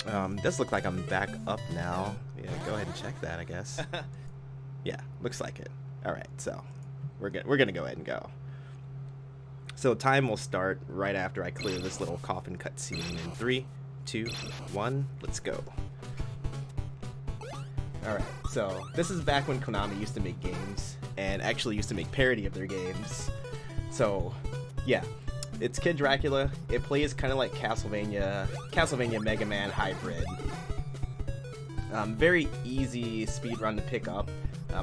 Does look like I'm back up now. Yeah, go ahead and check that, I guess. Yeah, looks like it. All right, so we're gonna go ahead and go. So time will start right after I clear this little coffin cutscene in 3, 2, 1. Let's go. All right, so this is back when Konami used to make games and actually used to make parody of their games. So yeah, it's Kid Dracula. It plays kind of like Castlevania Mega Man hybrid. Very easy speedrun to pick up.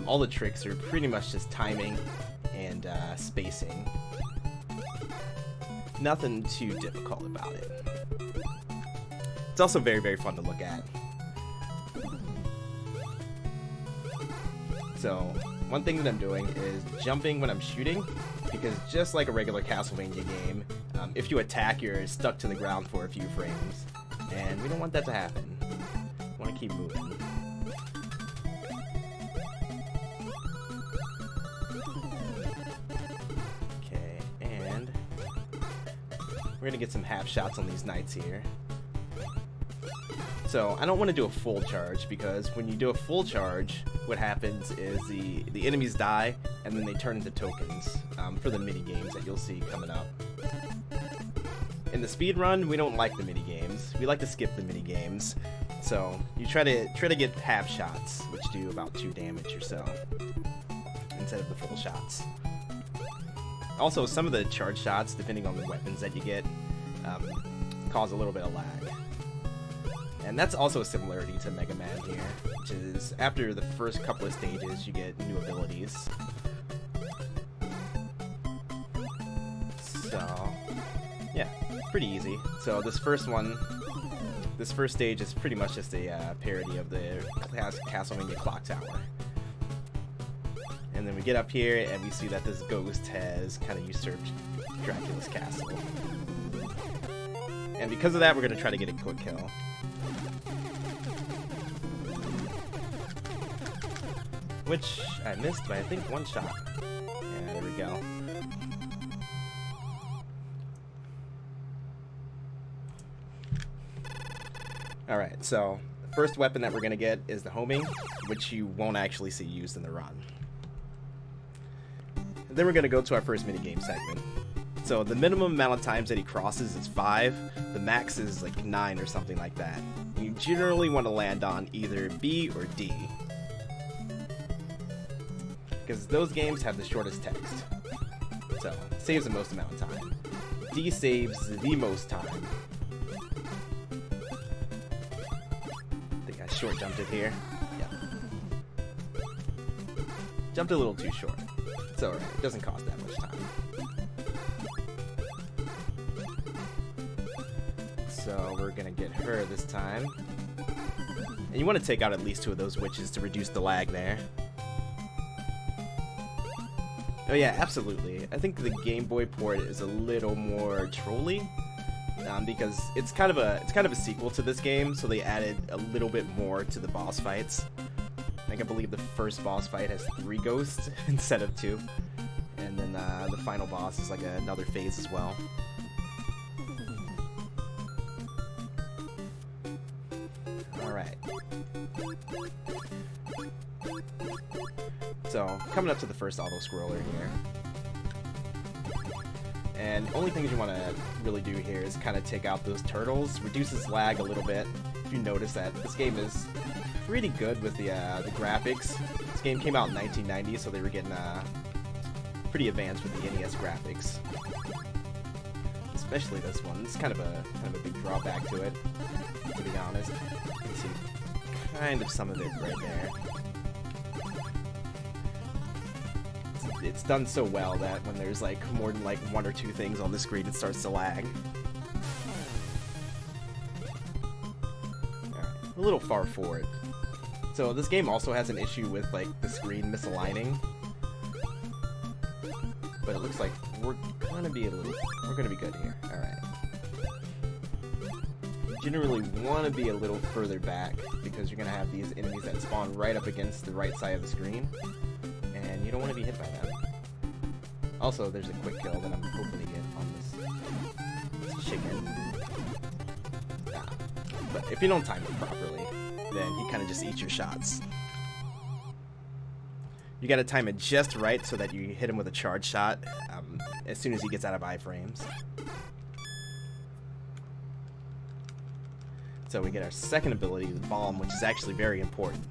All the tricks are pretty much just timing and spacing. Nothing too difficult about it. It's also very, very fun to look at. So, one thing that I'm doing is jumping when I'm shooting, because just like a regular Castlevania game, if you attack, you're stuck to the ground for a few frames, and we don't want that to happen. We want to keep moving. Okay, and we're gonna get some half shots on these knights here. So I don't want to do a full charge, because when you do a full charge, what happens is the enemies die and then they turn into tokens for the mini games that you'll see coming up. In the speed run, we don't like the mini games. We like to skip the mini games. So you try to get half shots, which do about 2 damage or so, instead of the full shots. Also, some of the charge shots, depending on the weapons that you get, cause a little bit of lag. And that's also a similarity to Mega Man here, which is after the first couple of stages you get new abilities. So, yeah, pretty easy. So this first stage is pretty much just a parody of the Castlevania Clock Tower. And then we get up here and we see that this ghost has kind of usurped Dracula's castle. And because of that, we're going to try to get a quick kill. Which I missed by, I think, 1 shot. Yeah, there we go. Alright, so the first weapon that we're going to get is the homing, which you won't actually see used in the run. And then we're going to go to our first minigame segment. So the minimum amount of times that he crosses is 5, the max is like 9 or something like that. You generally want to land on either B or D, because those games have the shortest text, so it saves the most amount of time. D saves the most time. I think I short jumped it here. Yeah. Jumped a little too short. It's alright, it doesn't cost that much time. So we're gonna get her this time. And you want to take out at least 2 of those witches to reduce the lag there. Oh yeah, absolutely. I think the Game Boy port is a little more trolly, because it's kind of a sequel to this game, so they added a little bit more to the boss fights. I believe the first boss fight has 3 ghosts instead of 2, and then the final boss is like another phase as well. All right. So, coming up to the first auto-scroller here. And only things you want to really do here is kind of take out those turtles, reduces lag a little bit. If you notice that this game is pretty good with the graphics. This game came out in 1990, so they were getting pretty advanced with the NES graphics. Especially this one. It's kind of a big drawback to it, to be honest. You can see kind of some of it right there. It's done so well that when there's like more than like 1 or 2 things on the screen, it starts to lag. Alright, a little far forward. So this game also has an issue with like the screen misaligning, but it looks like we're gonna be good here. All right. Generally want to be a little further back because you're gonna have these enemies that spawn right up against the right side of the screen, and you don't want to be hit by them. Also, there's a quick kill that I'm hoping to get on this chicken. Nah, but if you don't time it properly, then he kind of just eats your shots. You gotta time it just right so that you hit him with a charge shot as soon as he gets out of iframes. So we get our second ability, the bomb, which is actually very important.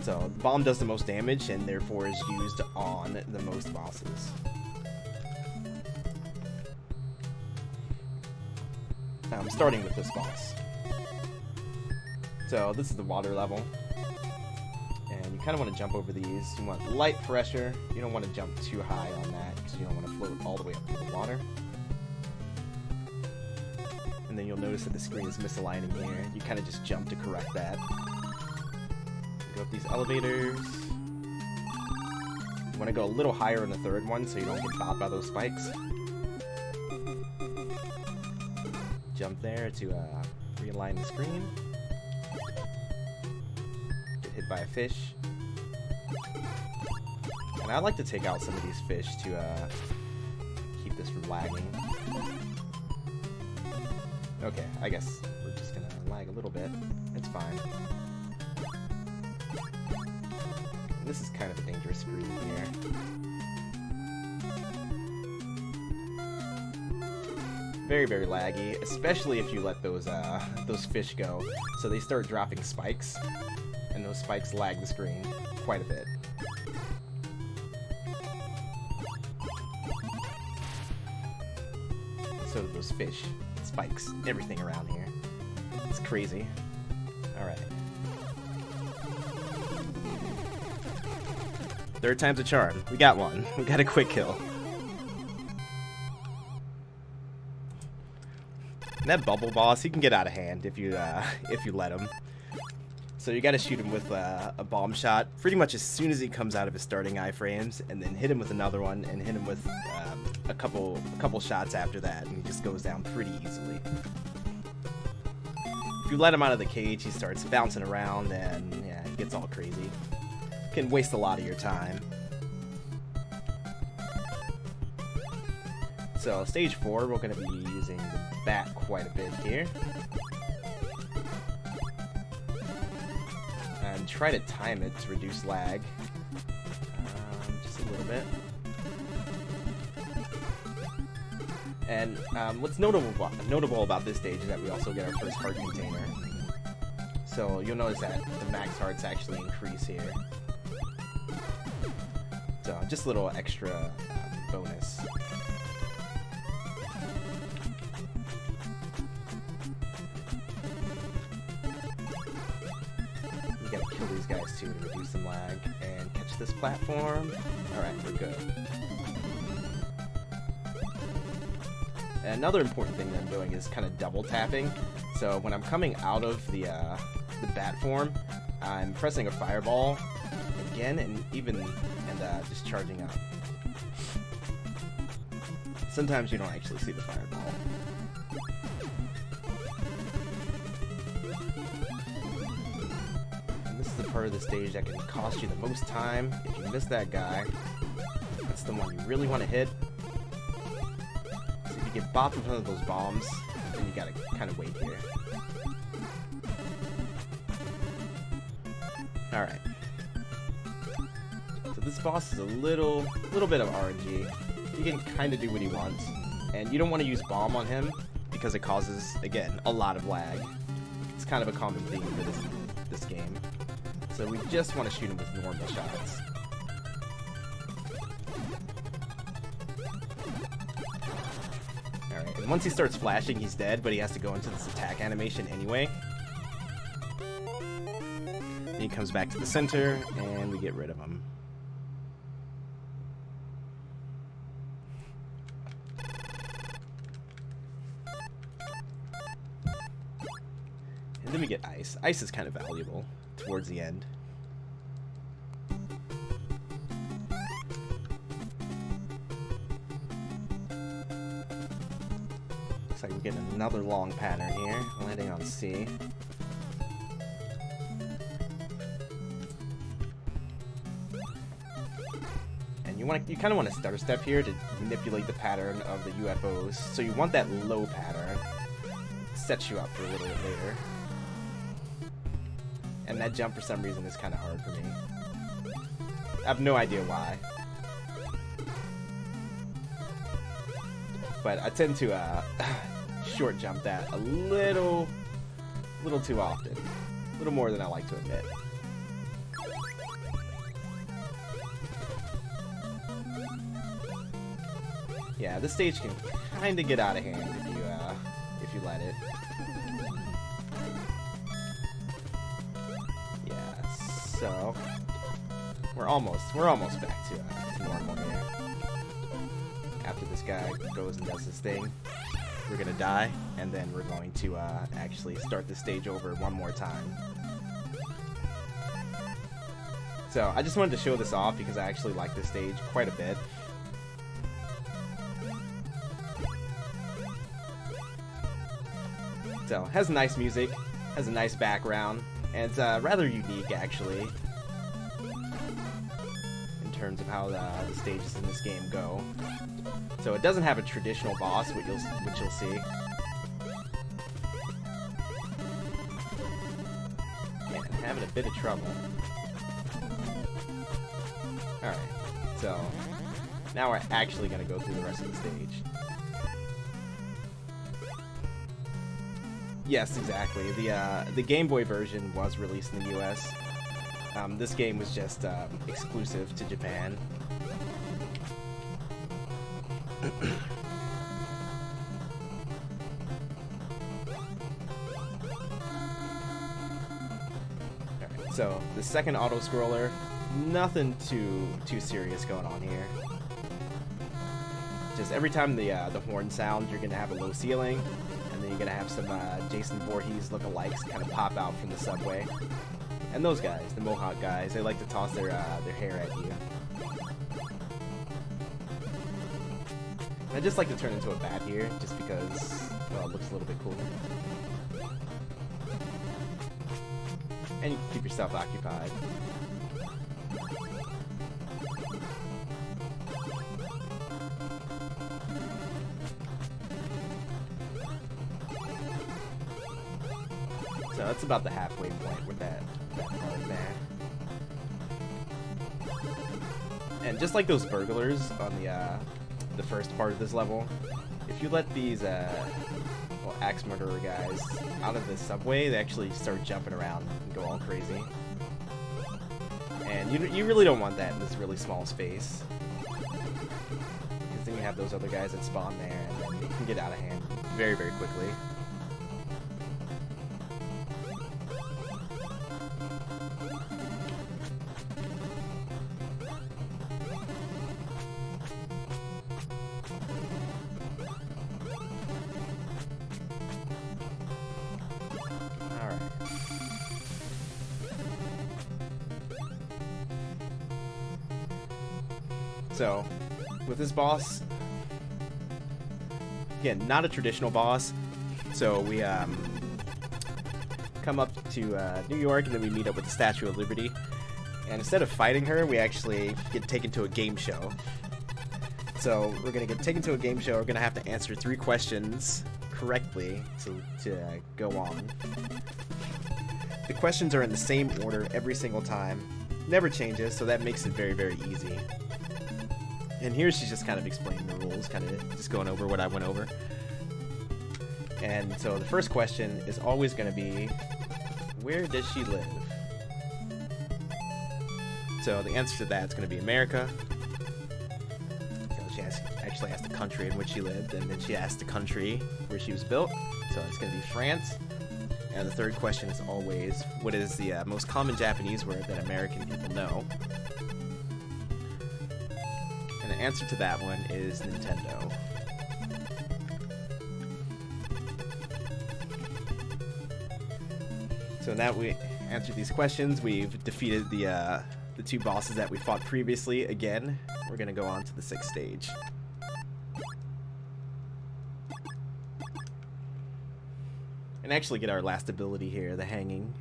So the bomb does the most damage and therefore is used on the most bosses. I'm starting with this boss. So this is the water level. And you kind of want to jump over these. You want light pressure. You don't want to jump too high on that because you don't want to float all the way up through the water. And then you'll notice that the screen is misaligning here. You kind of just jump to correct that. Go up these elevators. You want to go a little higher in the third one so you don't get bopped by those spikes. Jump there to realign the screen. Get hit by a fish. And I like to take out some of these fish to keep this from lagging. Okay, I guess we're just gonna lag a little bit. It's fine. This is kind of a dangerous screen here. Very, very laggy, especially if you let those fish go. So they start dropping spikes, and those spikes lag the screen quite a bit. So do those fish, spikes, everything around here. It's crazy. Alright. Third time's a charm. We got one. We got a quick kill. And that bubble boss, he can get out of hand if you let him. So you gotta shoot him with a bomb shot pretty much as soon as he comes out of his starting iframes, and then hit him with another one, and hit him with a couple shots after that, and he just goes down pretty easily. If you let him out of the cage, he starts bouncing around, and yeah, he gets all crazy. Can waste a lot of your time. So stage 4, we're going to be using the bat quite a bit here. And try to time it to reduce lag. Just a little bit. And what's notable about this stage is that we also get our first heart container. So you'll notice that the max hearts actually increase here. So just a little extra bonus. You gotta kill these guys too to reduce some lag and catch this platform. Alright, we're good. And another important thing that I'm doing is kind of double tapping. So when I'm coming out of the bat form, I'm pressing a fireball again and just charging up. Sometimes you don't actually see the fireball. And this is the part of the stage that can cost you the most time. If you miss that guy, that's the one you really want to hit. So if you get bopped with one of those bombs, then you gotta kind of wait here. Alright. So this boss is a little bit of RNG. He can kind of do what he wants. And you don't want to use bomb on him because it causes, again, a lot of lag. It's kind of a common theme for this game. So we just want to shoot him with normal shots. Alright, and once he starts flashing, he's dead, but he has to go into this attack animation anyway. Then he comes back to the center, and we get rid of him. And then we get ice. Ice is kind of valuable towards the end. Looks like we're getting another long pattern here, landing on C. And you kind of want to stutter step here to manipulate the pattern of the UFOs. So you want that low pattern. sets you up for a little bit later. And that jump, for some reason, is kind of hard for me. I have no idea why. But I tend to short jump that a little too often. A little more than I like to admit. Yeah, this stage can kind of get out of hand if you let it. Yeah, so we're almost back to normal here. After this guy goes and does his thing, we're gonna die, and then we're going to actually start the stage over one more time. So I just wanted to show this off because I actually like this stage quite a bit. So, has nice music, has a nice background, and it's rather unique, actually, in terms of how the stages in this game go. So it doesn't have a traditional boss, which you'll see. And I'm having a bit of trouble. Alright, so now we're actually going to go through the rest of the stage. Yes, exactly. The Game Boy version was released in the US. This game was just exclusive to Japan. Alright, so the second auto-scroller, nothing too serious going on here. Just every time the horn sounds, you're gonna have a low ceiling. And then you're gonna have some Jason Voorhees lookalikes kind of pop out from the subway. And those guys, the Mohawk guys, they like to toss their hair at you. I just like to turn into a bat here, just because, well, it looks a little bit cooler. And you can keep yourself occupied. So that's about the halfway point with that part there. And just like those burglars on the first part of this level, if you let these axe murderer guys out of the subway, they actually start jumping around and go all crazy. And you really don't want that in this really small space, because then you have those other guys that spawn there, and then it can get out of hand very, very quickly. So, with this boss, again, not a traditional boss, so we come up to New York, and then we meet up with the Statue of Liberty, and instead of fighting her, we actually get taken to a game show. So, we're going to get taken to a game show, we're going to have to answer 3 questions correctly to go on. The questions are in the same order every single time, never changes, so that makes it very, very easy. And here she's just kind of explaining the rules, kind of just going over what I went over. And so the first question is always going to be, where does she live? So the answer to that is going to be America. So she actually asked the country in which she lived, and then she asked the country where she was built. So it's going to be France. And the third question is always, what is the most common Japanese word that American people know? And the answer to that one is Nintendo. So now we answered these questions, we've defeated the 2 bosses that we fought previously. Again, we're gonna go on to the 6th stage. And actually get our last ability here, the hanging.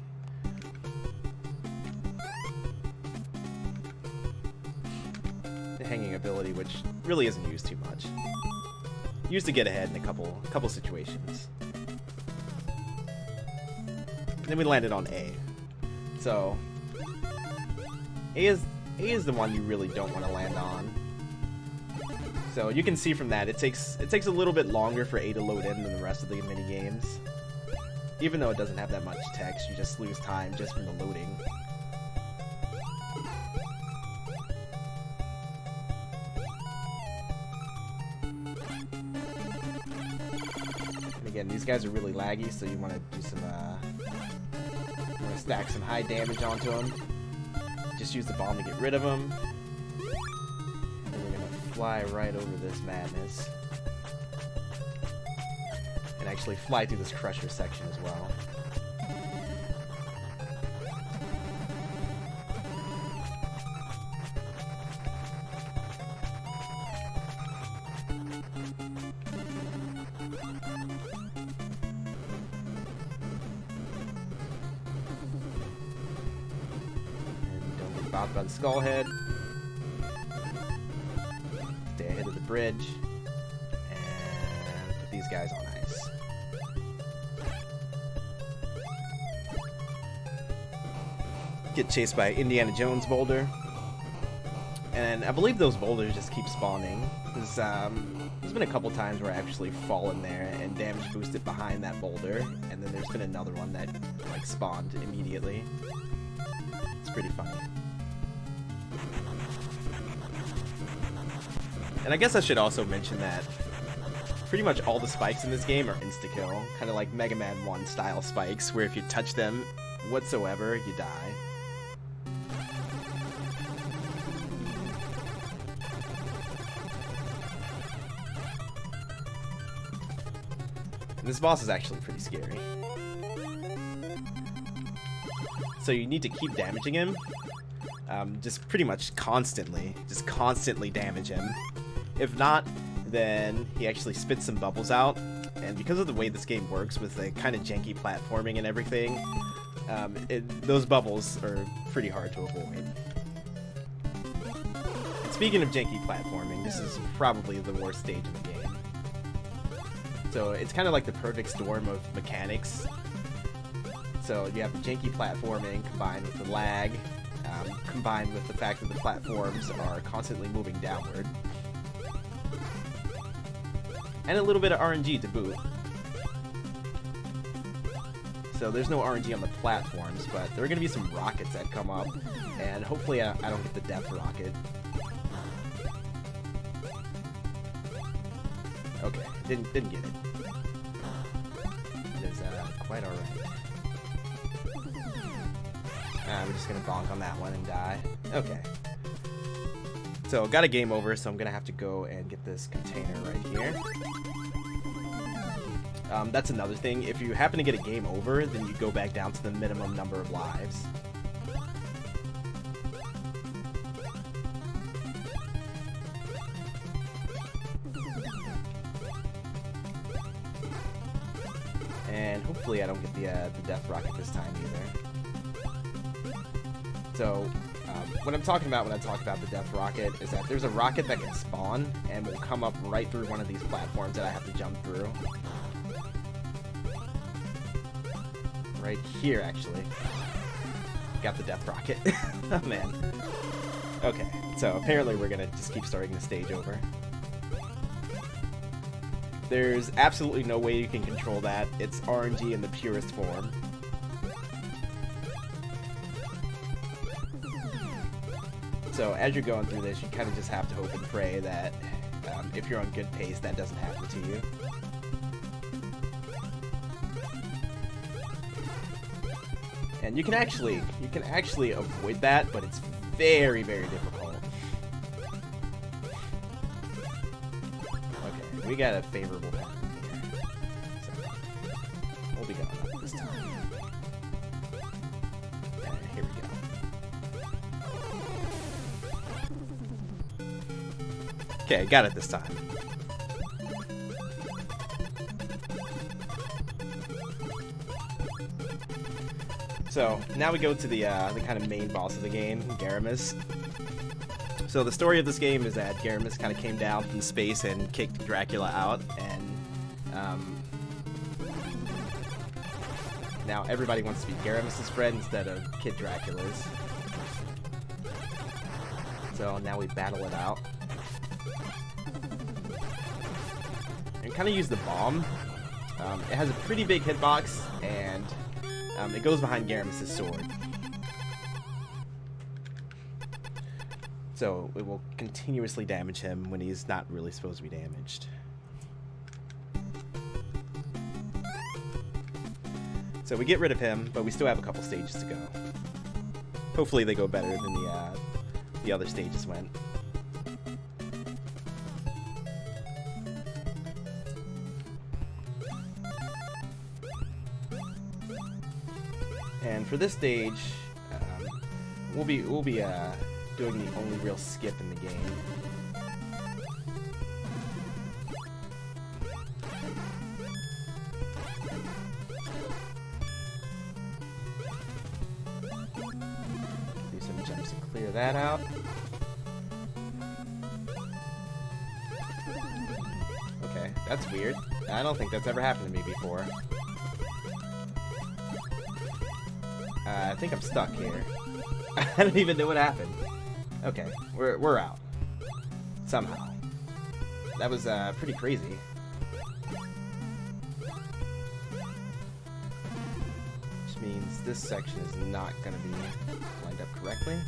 Hanging ability, which really isn't used too much. Used to get ahead in a couple situations. then we landed on A. So A is the one you really don't want to land on. So you can see from that it takes a little bit longer for A to load in than the rest of the mini games. Even though it doesn't have that much text, you just lose time just from the loading. And again, these guys are really laggy, so you want to do some you want to stack some high damage onto them. Just use the bomb to get rid of them. And we're gonna fly right over this madness. And actually fly through this crusher section as well. And don't get bopped by the skull head. Stay ahead of the bridge. And put these guys on ice. Get chased by Indiana Jones boulder, and I believe those boulders just keep spawning. There's been a couple times where I actually fallen there and damage boosted behind that boulder, and then there's been another one that like spawned immediately. It's pretty funny. And I guess I should also mention that pretty much all the spikes in this game are insta-kill, kind of like Mega Man 1 style spikes, where if you touch them whatsoever, you die. This boss is actually pretty scary. So you need to keep damaging him. Just pretty much constantly. Just constantly damage him. If not, then he actually spits some bubbles out. And because of the way this game works with the kind of janky platforming and everything, those bubbles are pretty hard to avoid. And speaking of janky platforming, this is probably the worst stage of the game. So it's kind of like the perfect storm of mechanics. So you have the janky platforming combined with the lag, combined with the fact that the platforms are constantly moving downward. And a little bit of RNG to boot. So there's no RNG on the platforms, but there are going to be some rockets that come up, and hopefully I don't get the death rocket. Okay, didn't get it. It is quite alright. We're just gonna bonk on that one and die. Okay. So, got a game over, so I'm gonna have to go and get this container right here. That's another thing. If you happen to get a game over, then you go back down to the minimum number of lives. And hopefully I don't get the death rocket this time either. So, what I'm talking about when I talk about the death rocket is that there's a rocket that can spawn and will come up right through one of these platforms that I have to jump through. Right here, actually. Got the death rocket. Oh, man. Okay, so apparently we're gonna just keep starting the stage over. There's absolutely no way you can control that. It's RNG in the purest form. So as you're going through this, you kind of just have to hope and pray that if you're on good pace, that doesn't happen to you. And you can actually avoid that, but it's very, very difficult. Okay, we got a favorable path here. So, we'll be going up this time. And here we go. Okay, got it this time. So, now we go to the kind of main boss of the game, Garamus. So the story of this game is that Garamus kind of came down from space and kicked Dracula out, and Now everybody wants to be Garamis's friend instead of Kid Dracula's. So now we battle it out. And kind of use the bomb. It has a pretty big hitbox, and it goes behind Garamis's sword. So it will continuously damage him when he's not really supposed to be damaged. So we get rid of him, but we still have a couple stages to go. Hopefully they go better than the other stages went. And for this stage, we'll be doing the only real skip in the game. Do some jumps to clear that out. Okay, that's weird. I don't think that's ever happened to me before. I think I'm stuck here. I don't even know what happened. Okay, we're out. Somehow. That was pretty crazy. Which means this section is not going to be lined up correctly.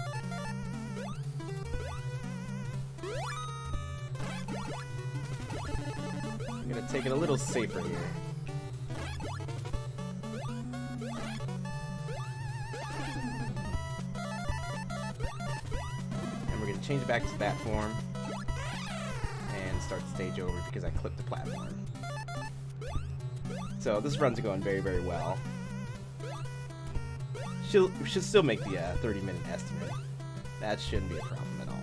I'm going to take it a little safer here. Change it back to bat form and start the stage over because I clipped the platform. So this run's going very, very well. We should still make the 30-minute estimate. That shouldn't be a problem at all.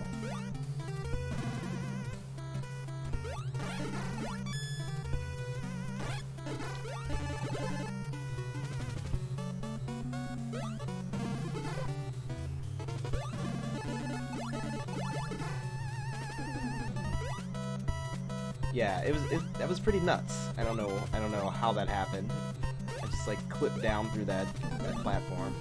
Yeah, that was pretty nuts. I don't know how that happened. I just like clipped down through that platform.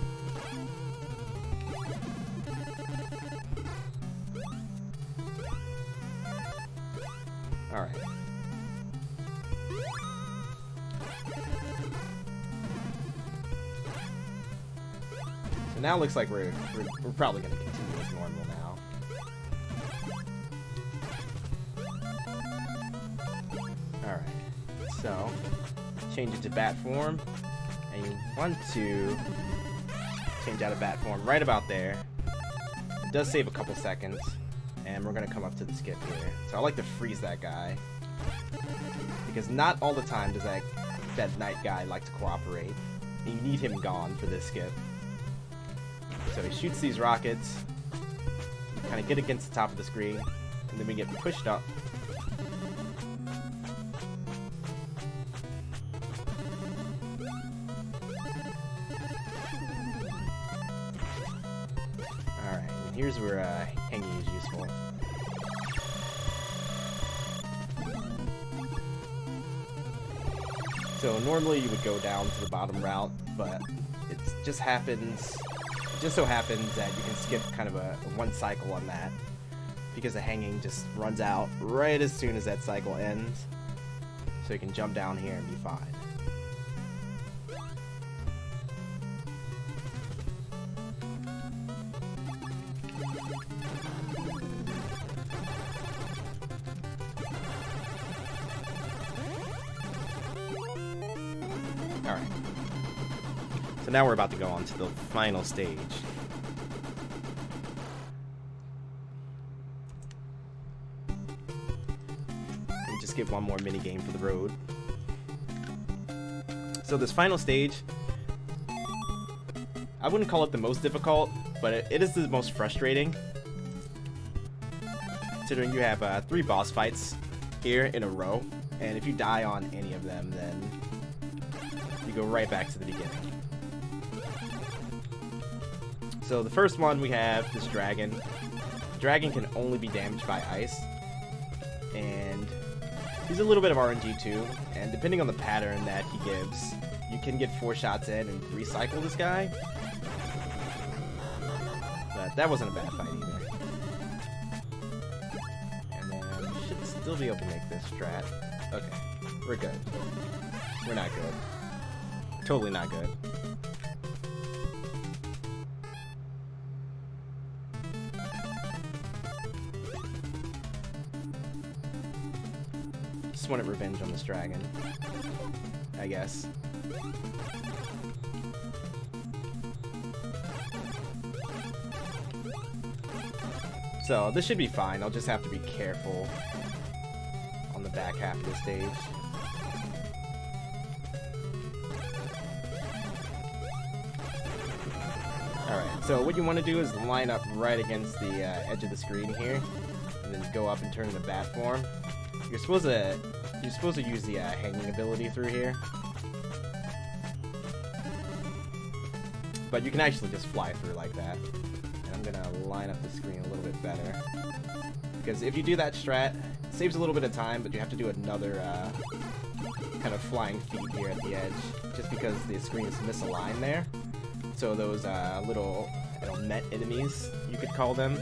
All right. So now it looks like we're probably going to continue as normal now. So, change it to bat form, and you want to change out of bat form right about there. It does save a couple seconds, and we're going to come up to the skip here. So I like to freeze that guy, because not all the time does that knight guy like to cooperate. You need him gone for this skip. So he shoots these rockets, kind of get against the top of the screen, and then we get pushed up. Here's where hanging is useful. So normally you would go down to the bottom route, but it just so happens that you can skip kind of a one cycle on that, because the hanging just runs out right as soon as that cycle ends. So you can jump down here and be fine. Alright. So now we're about to go on to the final stage. And just get one more mini game for the road. So this final stage, I wouldn't call it the most difficult, but it is the most frustrating. Considering you have 3 boss fights here in a row, and if you die on any of them, then you go right back to the beginning. So the first one, we have this dragon. The dragon can only be damaged by ice, and he's a little bit of RNG too, and depending on the pattern that he gives, you can get 4 shots in and recycle this guy. But that wasn't a bad fight either. And then we should still be able to make this strat. Okay, we're good. We're not good. Totally not good. Just wanted revenge on this dragon, I guess. So this should be fine. I'll just have to be careful on the back half of the stage. Alright, so what you want to do is line up right against the edge of the screen here, and then go up and turn into bat form. You're supposed to use the hanging ability through here, but you can actually just fly through like that. And I'm gonna line up the screen a little bit better, because if you do that strat, it saves a little bit of time, but you have to do another kind of flying feat here at the edge, just because the screen is misaligned there. So those little, I don't know, net enemies, you could call them,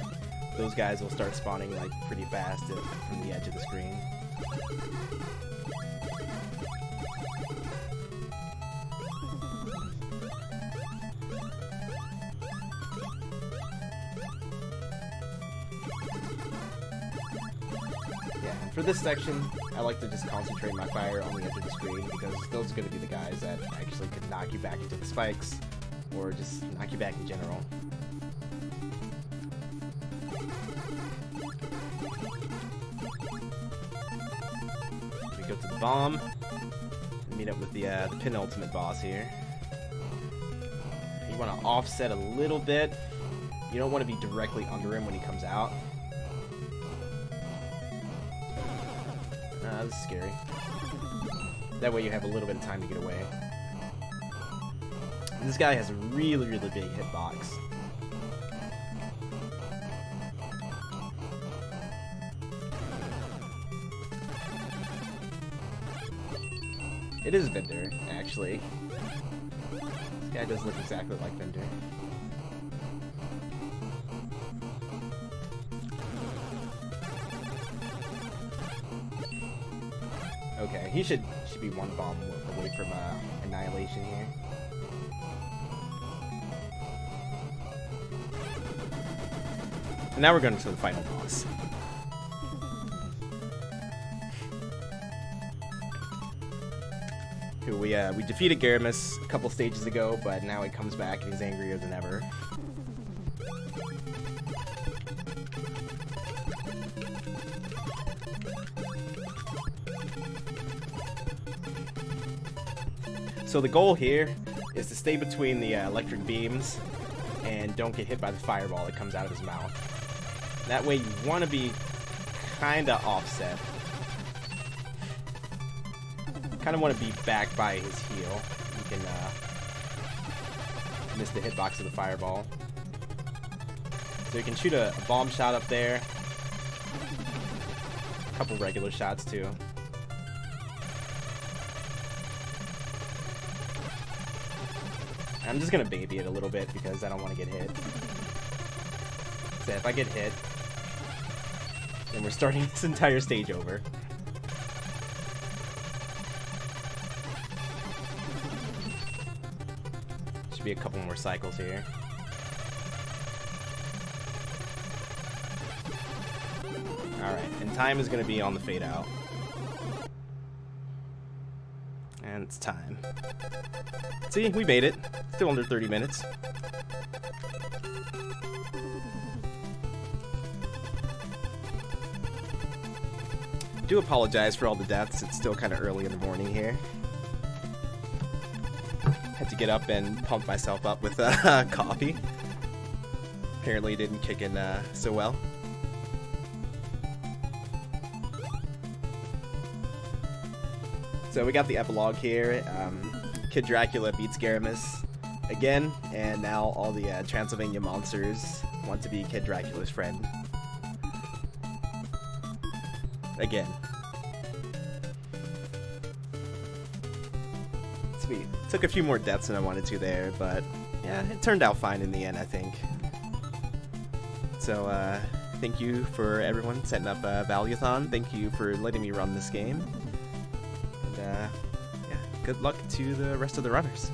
those guys will start spawning like pretty fast from the edge of the screen. Yeah, and for this section, I like to just concentrate my fire on the edge of the screen, because those are going to be the guys that actually could knock you back into the spikes, or just knock you back in general. We go to the bomb and meet up with the penultimate boss here. You want to offset a little bit. You don't want to be directly under him when he comes out. This is scary. That way you have a little bit of time to get away. And this guy has a really, really big hitbox. It is Vendor, actually. This guy does look exactly like Vendor. Okay, he should be one bomb away from annihilation here. And now we're going to the final boss. Who we defeated Garamus a couple stages ago, but now he comes back and he's angrier than ever. So the goal here is to stay between the electric beams and don't get hit by the fireball that comes out of his mouth. That way you want to be kinda offset. Kind of want to be back by his heel. You can miss the hitbox of the fireball. So you can shoot a bomb shot up there. A couple regular shots too. I'm just gonna baby it a little bit because I don't want to get hit. So if I get hit, then we're starting this entire stage over. Should be a couple more cycles here. Alright, and time is gonna be on the fade out. And it's time. See, we made it. Still under 30 minutes. I do apologize for all the deaths. It's still kind of early in the morning here. Had to get up and pump myself up with coffee. Apparently it didn't kick in so well. So we got the epilogue here. Kid Dracula beats Garamus again, and now all the Transylvania monsters want to be Kid Dracula's friend. Again. It's We took a few more deaths than I wanted to there, but yeah, it turned out fine in the end, I think. So, thank you for everyone setting up Valuethon. Thank you for letting me run this game. And, yeah, good luck to the rest of the runners.